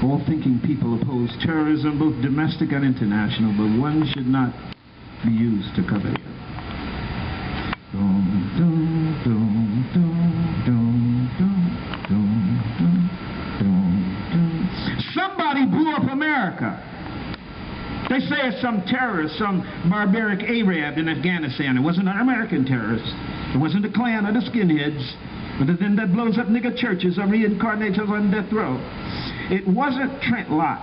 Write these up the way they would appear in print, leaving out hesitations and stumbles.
All thinking people oppose terrorism, both domestic and international, but one should not be used to cover it. Somebody blew up America. They say it's some terrorist, some barbaric Arab in Afghanistan. It wasn't an American terrorist. It wasn't the Klan or the skinheads. But the thing that blows up nigger churches or reincarnates us on death row. It wasn't Trent Lott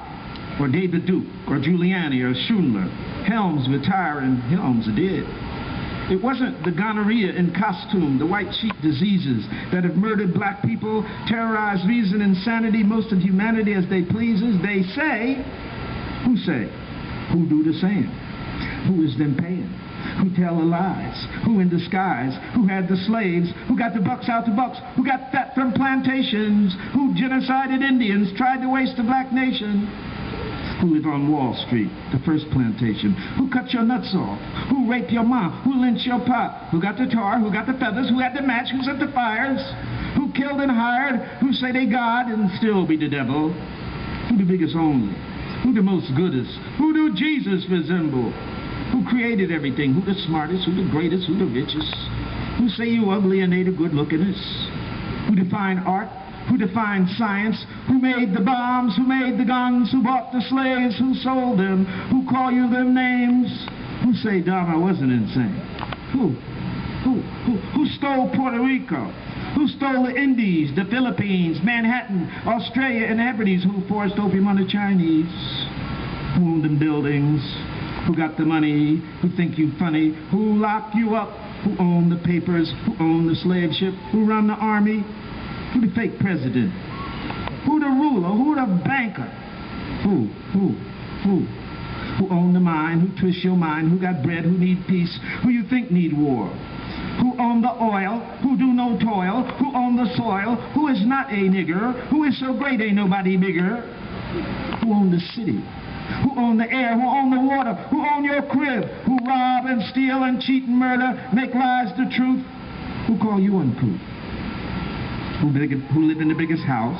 or David Duke or Giuliani or Schindler. Helms retiring, Helms did. It wasn't the gonorrhea in costume, the white sheet diseases that have murdered black people, terrorized reason, insanity, most of humanity as they pleases. They say, who say? Who do the same? Who is them paying? Who tell the lies? Who in disguise? Who had the slaves? Who got the bucks out the bucks? Who got fat from plantations? Who genocided Indians, tried to waste the black nation? Who live on Wall Street, the first plantation? Who cut your nuts off? Who raped your mom? Who lynched your pop? Who got the tar? Who got the feathers? Who had the match? Who set the fires? Who killed and hired? Who say they God and still be the devil? Who the biggest only? Who the most goodest? Who do Jesus resemble? Who created everything? Who the smartest? Who the greatest? Who the richest? Who say you ugly and they the good lookingest? Who define art? Who defined science? Who made the bombs? Who made the guns? Who bought the slaves? Who sold them? Who call you them names? Who say Dharma wasn't insane? Who stole Puerto Rico? Who stole the Indies, the Philippines, Manhattan, Australia, and the Hebrides? Who forced opium on the Chinese? Who owned them buildings? Who got the money? Who think you funny? Who locked you up? Who owned the papers? Who owned the slave ship? Who run the army? Who the fake president? Who the ruler? Who the banker? Who owned the mind? Who twist your mind? Who got bread? Who need peace? Who you think need war? Who own the oil? Who do no toil? Who own the soil? Who is not a nigger? Who is so great ain't nobody bigger? Who own the city? Who own the air? Who own the water? Who own your crib? Who rob and steal and cheat and murder? Make lies the truth? Who call you uncouth? Who live in the biggest house?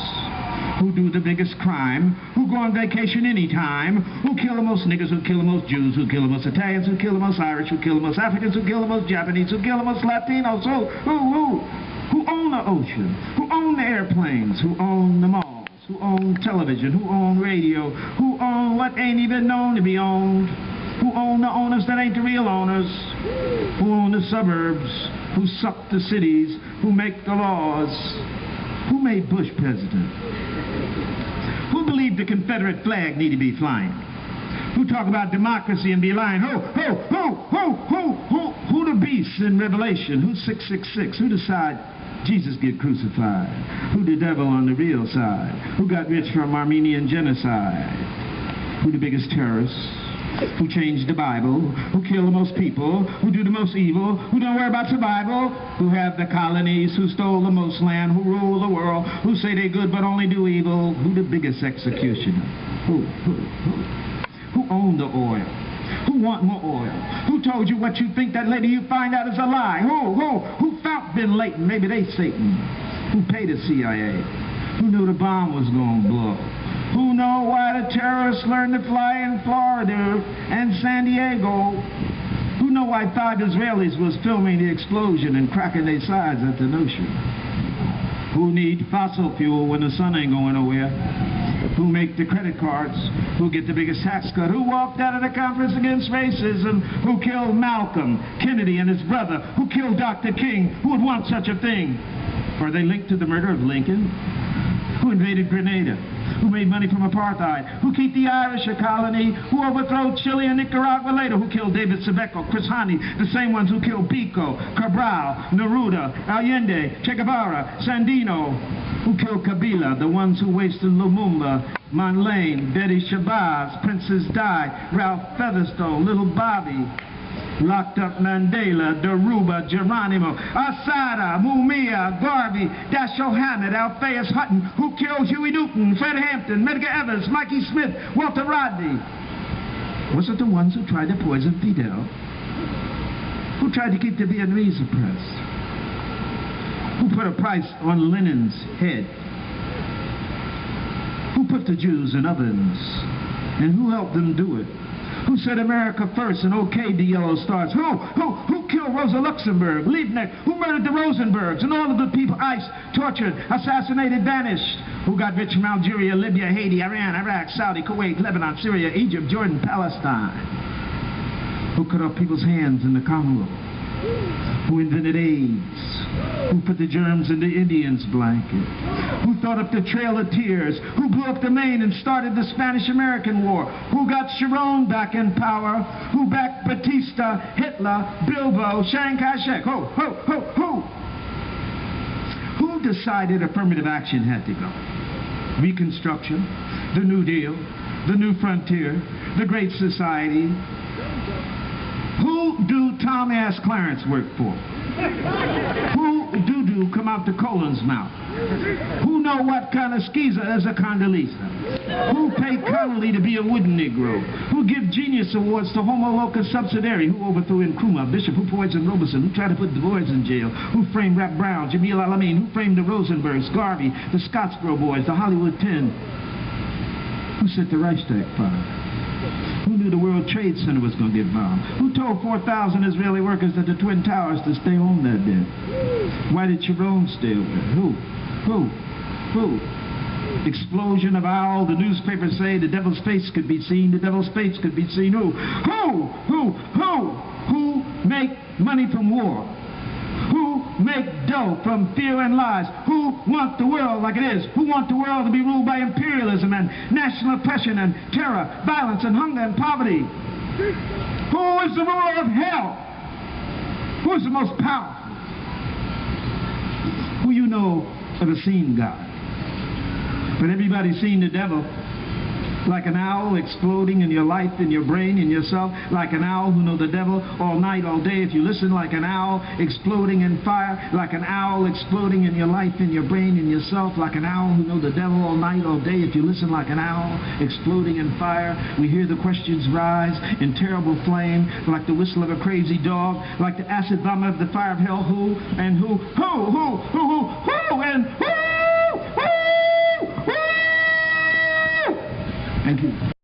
Who do the biggest crime? Who go on vacation anytime? Who kill the most niggas? Who kill the most Jews? Who kill the most Italians? Who kill the most Irish? Who kill the most Africans? Who kill the most Japanese? Who kill the most Latinos? Who own the ocean? Who own the airplanes? Who own the malls? Who own television? Who own radio? Who own what ain't even known to be owned? Who own the owners that ain't the real owners? Who own the suburbs? Who suck the cities? Who make the laws? Who made Bush president? Who believed the Confederate flag need to be flying? Who talk about democracy and be lying? Who the beasts in Revelation? Who's 666? Who decide Jesus get crucified? Who the devil on the real side? Who got rich from Armenian genocide? Who the biggest terrorists? Who changed the Bible? Who kill the most people? Who do the most evil? Who don't worry about survival? Who have the colonies? Who stole the most land? Who rule the world? Who say they good but only do evil? Who the biggest executioner? Who owned the oil? Who want more oil? Who told you what you think that later you find out is a lie? Who found Bin Laden? Maybe they Satan. Who paid the CIA? Who knew the bomb was going to blow? Who know why the terrorists learned to fly in Florida and San Diego? Who know why 5 Israelis was filming the explosion and cracking their sides at the notion? Who need fossil fuel when the sun ain't going nowhere? Who make the credit cards? Who get the biggest tax cut? Who walked out of the conference against racism? Who killed Malcolm, Kennedy, and his brother? Who killed Dr. King? Who would want such a thing? Are they linked to the murder of Lincoln? Who invaded Grenada? Who made money from apartheid? Who keep the Irish a colony? Who overthrow Chile and Nicaragua later? Who killed David Sebeco, Chris Hani, the same ones who killed Pico, Cabral, Neruda, Allende, Che Guevara, Sandino? Who killed Kabila, the ones who wasted Lumumba, Manlane, Betty Shabazz, Princess Di, Ralph Featherstone, Little Bobby? Locked up Mandela, Daruba, Geronimo, Asada, Mumia, Garvey, Dashiell Hammett, Alphaeus Hutton, who killed Huey Newton, Fred Hampton, Medgar Evers, Mikey Smith, Walter Rodney. Was it the ones who tried to poison Fidel? Who tried to keep the Vietnamese oppressed? Who put a price on Lenin's head? Who Who put the Jews in ovens? And who helped them do it? Who said America first and okayed the yellow stars? Who killed Rosa Luxemburg, Liebknecht? Who murdered the Rosenbergs and all of the people iced, tortured, assassinated, banished? Who got rich from Algeria, Libya, Haiti, Iran, Iraq, Saudi, Kuwait, Lebanon, Syria, Egypt, Jordan, Palestine? Who cut off people's hands in the Congo? Who invented AIDS? Who put the germs in the Indians' blanket? Who thought up the Trail of Tears? Who blew up the Maine and started the Spanish-American War? Who got Sharon back in power? Who backed Batista, Hitler, Bilbo, Chiang Kai-shek? Who decided affirmative action had to go? Reconstruction, the New Deal, the New Frontier, the Great Society. Who do Tom Ass Clarence work for? Who do come out the colon's mouth? Who know what kind of skeezer is a Condoleezza? Who paid Connolly to be a wooden Negro? Who give genius awards to Homo locus subsidiary? Who overthrew Nkrumah, Bishop? Who poisoned Robeson? Who tried to put Du Bois in jail? Who framed Rap Brown, Jamil Al-Amin? Who framed the Rosenbergs, Garvey, the Scottsboro Boys, the Hollywood 10? Who set the Reichstag fire? Who knew the World Trade Center was going to get bombed? Who told 4,000 Israeli workers at the Twin Towers to stay home that day? Why did Sharon stay over? Who? Explosion of owl. The newspapers say the devil's face could be seen. The devil's face could be seen. Who make money from war? Who make dough from fear and lies? Who want the world like it is? Who want the world to be ruled by imperialism and national oppression and terror, violence and hunger and poverty? Who is the ruler of hell? Who is the most powerful? Who you know ever seen God? But everybody's seen the devil. Like an owl exploding in your life, in your brain, in yourself. Like an owl who know the devil all night, all day. If you listen, like an owl exploding in fire. Like an owl exploding in your life, in your brain, in yourself. Like an owl who know the devil all night, all day. If you listen, like an owl exploding in fire. We hear the questions rise in terrible flame. Like the whistle of a crazy dog. Like the acid vomit of the fire of hell. Who and who and who? Thank you.